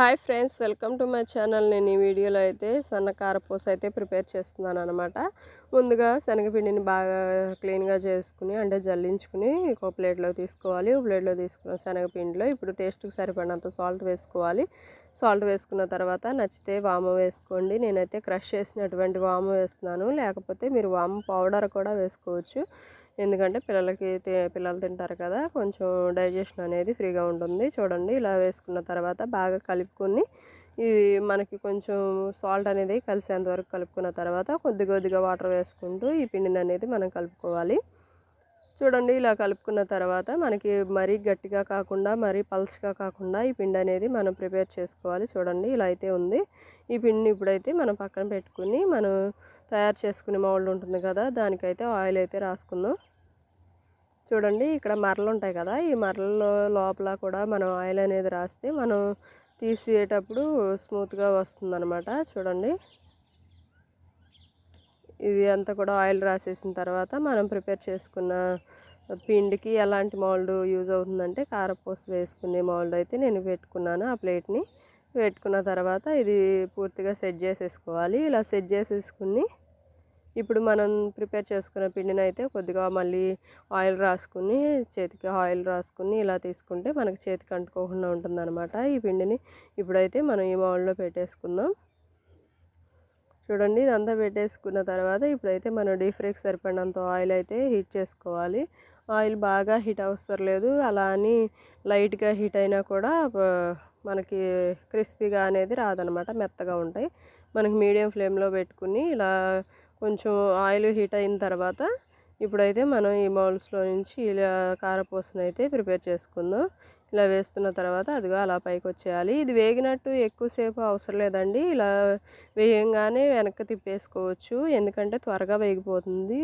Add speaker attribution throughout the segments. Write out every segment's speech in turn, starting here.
Speaker 1: Hi friends, welcome to my channel. నేను ఈ వీడియోలో అయితే సన్న కారపూస అయితే ప్రిపేర్ చేస్తున్నాను అనమాట. ముందుగా శనగపిండిని బాగా క్లీన్గా చేసుకుని అంటే జల్లించుకుని ఒక ప్లేట్లో తీసుకోవాలి. ఒక ప్లేట్లో తీసుకున్న శనగపిండిలో ఇప్పుడు టేస్ట్కి సరిపడినంత సాల్ట్ వేసుకోవాలి. సాల్ట్ వేసుకున్న తర్వాత నచ్చితే వాము వేసుకోండి. నేనైతే క్రష్ చేసినటువంటి వాము వేస్తున్నాను, లేకపోతే మీరు వాము పౌడర్ కూడా వేసుకోవచ్చు. ఎందుకంటే పిల్లలు తింటారు కదా, కొంచెం డైజెషన్ అనేది ఫ్రీగా ఉంటుంది. చూడండి, ఇలా వేసుకున్న తర్వాత బాగా కలుపుకొని ఇది మనకి కొంచెం సాల్ట్ అనేది కలిసేంత వరకు కలుపుకున్న తర్వాత కొద్ది కొద్దిగా వాటర్ వేసుకుంటూ ఈ పిండిని అనేది మనం కలుపుకోవాలి. చూడండి, ఇలా కలుపుకున్న తర్వాత మనకి మరీ గట్టిగా కాకుండా మరీ పల్చగా కాకుండా ఈ పిండి అనేది మనం ప్రిపేర్ చేసుకోవాలి. చూడండి, ఇలా అయితే ఉంది. ఈ పిండిని ఇప్పుడైతే మనం పక్కన పెట్టుకుని మనం తయారు చేసుకునే మౌల్డ్ ఉంటుంది కదా, దానికైతే ఆయిల్ అయితే రాసుకుందాం. చూడండి, ఇక్కడ మరలు ఉంటాయి కదా, ఈ మరలలో లోపల కూడా మనం ఆయిల్ అనేది రాస్తే మనం తీసేటప్పుడు స్మూత్గా వస్తుందన్నమాట. చూడండి, ఇది అంతా కూడా ఆయిల్ రాసేసిన తర్వాత మనం ప్రిపేర్ చేసుకున్న పిండికి ఎలాంటి మౌల్డ్ యూజ్ అవుతుందంటే కారపూస వేసుకునే మౌల్డ్ అయితే నేను పెట్టుకున్నాను. ఆ ప్లేట్ని పెట్టుకున్న తర్వాత ఇది పూర్తిగా సెట్ చేసేసుకోవాలి. ఇలా సెట్ చేసేసుకుని ఇప్పుడు మనం ప్రిపేర్ చేసుకున్న పిండిని అయితే కొద్దిగా మళ్ళీ ఆయిల్ రాసుకుని చేతికి ఆయిల్ రాసుకుని ఇలా తీసుకుంటే మనకి చేతికి అంటుకోకుండా ఉంటుందన్నమాట. ఈ పిండిని ఇప్పుడైతే మనం ఈ మౌల్డ్లో పెట్టేసుకుందాం. చూడండి, ఇదంతా పెట్టేసుకున్న తర్వాత ఇప్పుడైతే మనం డీప్ ఫ్రైకి సరిపడినంత ఆయిల్ అయితే హీట్ చేసుకోవాలి. ఆయిల్ బాగా హీట్ అవసరం లేదు, అలా అని లైట్గా హీట్ అయినా కూడా మనకి క్రిస్పీగా అనేది రాదనమాట, మెత్తగా ఉంటాయి. మనకి మీడియం ఫ్లేమ్లో పెట్టుకుని ఇలా కొంచెం ఆయిల్ హీట్ అయిన తర్వాత ఇప్పుడైతే మనం ఈ మౌల్డ్స్లో నుంచి ఇలా కారపూసను అయితే ప్రిపేర్ చేసుకుందాం. ఇలా వేస్తున్న తర్వాత అదిగో అలా పైకి వచ్చేయాలి. ఇది వేగినట్టు ఎక్కువసేపు అవసరం లేదండి, ఇలా వేయంగానే వెనక్కి తిప్పేసుకోవచ్చు, ఎందుకంటే త్వరగా వేగిపోతుంది.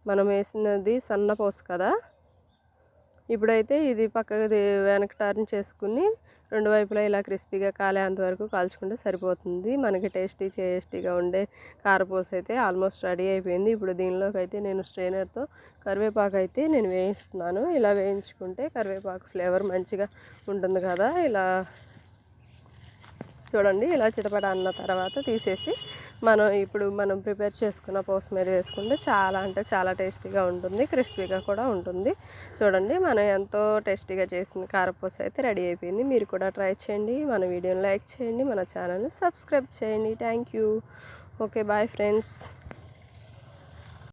Speaker 1: మనం వేసినది సన్నపూస కదా. ఇప్పుడైతే ఇది పక్కకి వెనక్కి టర్న్ చేసుకుని రెండు వైపులా ఇలా క్రిస్పీగా కాలేంత వరకు కాల్చుకుంటే సరిపోతుంది. మనకి టేస్టీగా ఉండే కారపూస అయితే ఆల్మోస్ట్ రెడీ అయిపోయింది. ఇప్పుడు దీనిలోకి అయితే నేను స్ట్రైనర్తో కరివేపాకు అయితే నేను వేయిస్తున్నాను. ఇలా వేయించుకుంటే కరివేపాకు ఫ్లేవర్ మంచిగా ఉంటుంది కదా. ఇలా చూడండి, ఇలా చిటపట అన్న తర్వాత తీసేసి మనం ప్రిపేర్ చేసుకున్న పూస మీద వేసుకుంటే చాలా అంటే చాలా టేస్టీగా ఉంటుంది, క్రిస్పీగా కూడా ఉంటుంది. చూడండి, మనం ఎంతో టేస్టీగా చేసిన కారపూస అయితే రెడీ అయిపోయింది. మీరు కూడా ట్రై చేయండి, మన వీడియోని లైక్ చేయండి, మన ఛానల్ని సబ్స్క్రైబ్ చేయండి. Thank you. Okay, bye friends.